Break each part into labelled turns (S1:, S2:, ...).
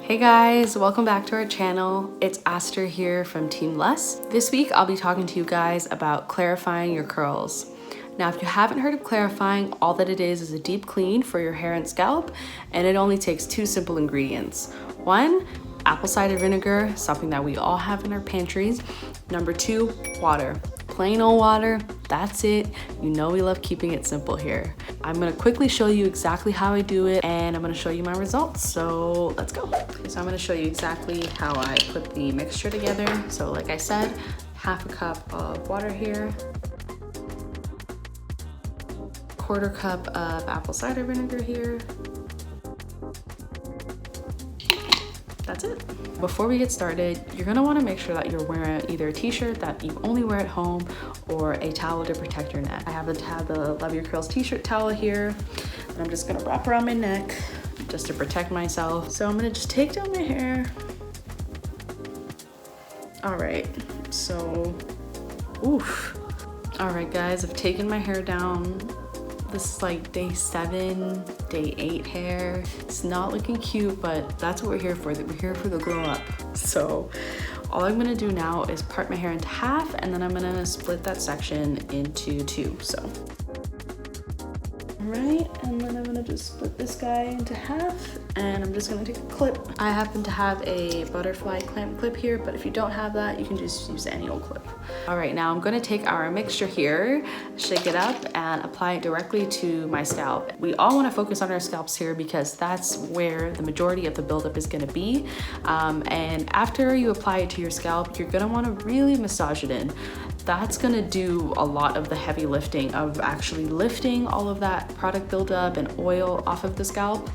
S1: Hey guys, welcome back to our channel. It's Aster here from Team Less. This week I'll be talking to you guys about clarifying your curls. Now, if you haven't heard of clarifying, all that it is a deep clean for your hair and scalp, and it only takes two simple ingredients. One, apple cider vinegar, something that we all have in our pantries. Number two, water. Plain old water, that's it. You know we love keeping it simple here. I'm gonna quickly show you exactly how I do it, and I'm gonna show you my results, so let's go. Okay, so I'm gonna show you exactly how I put the mixture together. So like I said, half a cup of water here, quarter cup of apple cider vinegar here. That's it. Before we get started, you're gonna wanna make sure that you're wearing either a t-shirt that you only wear at home or a towel to protect your neck. I happen to have the Love Your Curls t-shirt towel here, and I'm just gonna wrap around my neck just to protect myself. So I'm gonna just take down my hair. All right, so, oof. All right guys, I've taken my hair down. This is like day 7, day 8 hair. It's not looking cute, but that's what we're here for. We're here for the glow up. So all I'm gonna do now is part my hair into half, and then I'm gonna split that section into two. So, all right, and then I'm gonna just split this guy into half, and I'm just gonna take a clip. I happen to have a butterfly clamp clip here, but if you don't have that, you can just use any old clip. All right, now I'm gonna take our mixture here, shake it up, and apply it directly to my scalp. We all wanna focus on our scalps here because that's where the majority of the buildup is gonna be. And after you apply it to your scalp, you're gonna wanna really massage it in. That's gonna do a lot of the heavy lifting of actually lifting all of that product buildup and oil off of the scalp.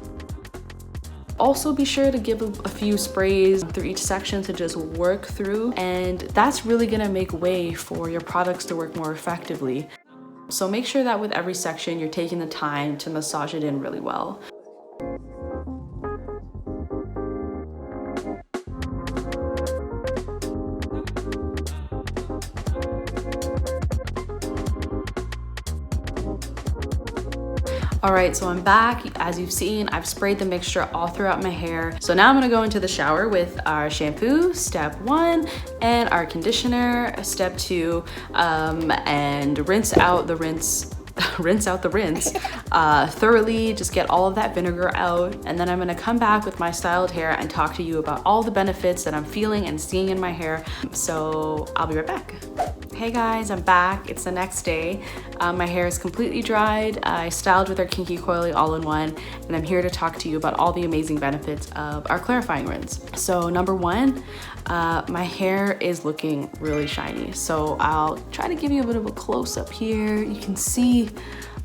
S1: Also be sure to give a few sprays through each section to just work through, and that's really gonna make way for your products to work more effectively. So make sure that with every section you're taking the time to massage it in really well. All right, so I'm back. As you've seen, I've sprayed the mixture all throughout my hair. So now I'm gonna go into the shower with our shampoo, step 1, and our conditioner, step 2, and rinse out the rinse thoroughly, just get all of that vinegar out, and then I'm gonna come back with my styled hair and talk to you about all the benefits that I'm feeling and seeing in my hair. So I'll be right back. Hey guys, I'm back. It's the next day. My hair is completely dried. I styled with our Kinky Coily all-in-one, and I'm here to talk to you about all the amazing benefits of our clarifying rinse. So number 1, my hair is looking really shiny. So I'll try to give you a bit of a close-up here. You can see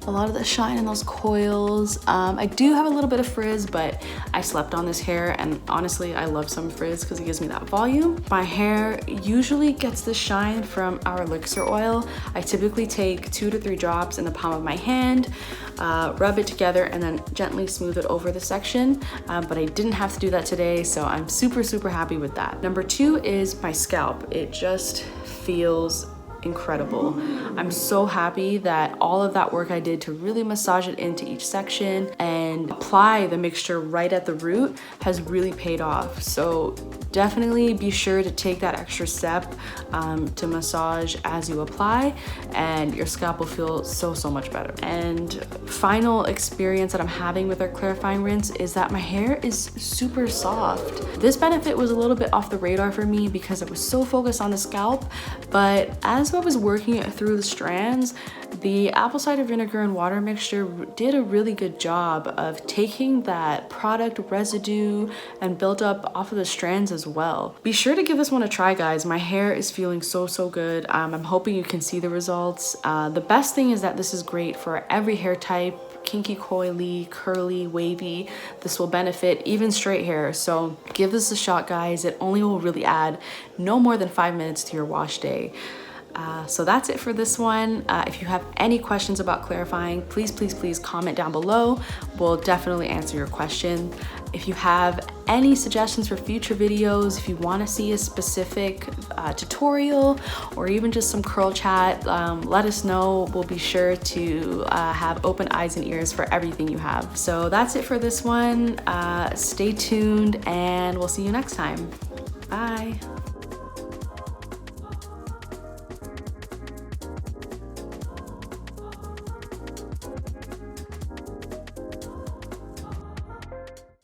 S1: a lot of the shine in those coils. I do have a little bit of frizz, but I slept on this hair, and honestly, I love some frizz because it gives me that volume. My hair usually gets the shine from our elixir oil. I typically take 2 to 3 drops in the palm of my hand, rub it together, and then gently smooth it over the section. But I didn't have to do that today, so I'm super, super happy with that. Number 2 is my scalp. It just feels incredible. I'm so happy that all of that work I did to really massage it into each section and apply the mixture right at the root has really paid off. So definitely be sure to take that extra step to massage as you apply, and your scalp will feel so, so much better. And final experience that I'm having with our clarifying rinse is that my hair is super soft. This benefit was a little bit off the radar for me because I was so focused on the scalp, but as I was working it through the strands, the apple cider vinegar and water mixture did a really good job of taking that product residue and built up off of the strands as well. Be sure to give this one a try, guys. My hair is feeling so, so good. I'm hoping you can see the results. The best thing is that this is great for every hair type. Kinky, coily, curly, wavy. This will benefit even straight hair. So give this a shot, guys. It only will really add no more than 5 minutes to your wash day. So that's it for this one. If you have any questions about clarifying, please comment down below. We'll definitely answer your question. If you have any suggestions for future videos, if you want to see a specific tutorial or even just some curl chat, let us know. We'll be sure to have open eyes and ears for everything you have. So that's it for this one. Stay tuned and we'll see you next time. Bye.